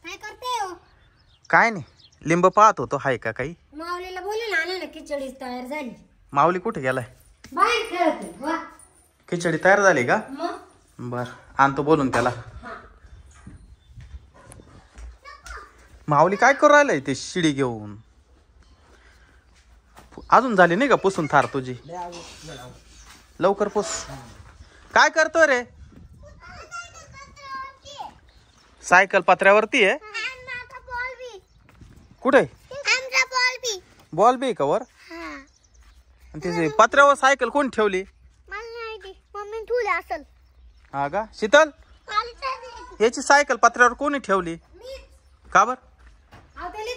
काय करते हो? काय नाही, लिंब पाहत होतो. हाय का काही? माऊलीला बोलू ना ना खिचडी तयार झाली. माऊली कुठे गेलाय? बाहेर खेळते. वा खिचडी तयार झाली का? मग बर, आणतो बोलून त्याला. माऊली काय करू राहिलाय ते शिडी घेऊन? अजून झाली नाही का पुसून थार तुझी? लवकर पुस. काय करतोय रे? सायकल पत्र्यावरती आहे. कुठे? बॉल बी का वर? आणि तिचे पत्र्यावर सायकल कोण ठेवली? मम्मी ठेवली असेल. हा का? शीतल, याची सायकल पत्र्यावर कोणी ठेवली? का बर?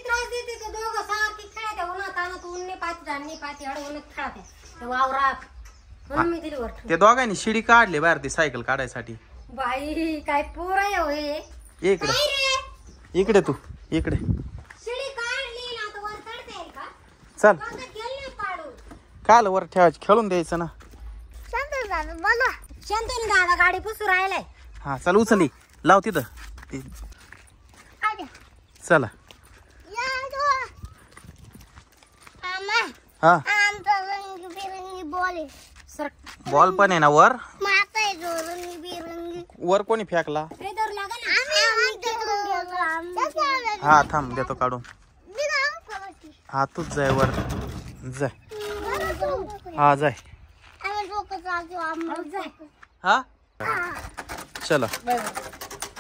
त्रास देते तो दोघं सारखी खेळते. उन्हात आणत ऊन पाती पाती अडवून खेळते ते वावरात. म्हणून मी दिली वर. त्या दोघांनी शिडी काढली बाहेर ती सायकल काढायसाठी. बाई काय पोर आहे हो हे. इकडे इकडे तू इकडे शिडी काढली ना तर वर चढता येईल का? चल. काढून काल वर ठेवायची, खेळून द्यायचं ना. शांतनु दादा बोला. शांतनु दादा गाडी पुसू राहिलाय. हा चल, उचली लाव तिथं. चला. हा बॉल पण आहे ना वर? वर कोणी फेकला? हा थांब, देतो काढून. हा तूच जाय वर, जाय. हा जाय. हा चला.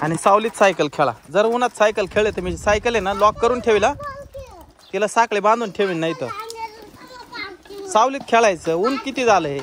आणि सावलीत सायकल खेळा. जर उन्हात सायकल खेळले तर मी सायकल आहे ना लॉक करून ठेवला, तिला साखळे बांधून ठेवीन. नाही तर सावलीत खेळायचं. ऊन किती झालं हे.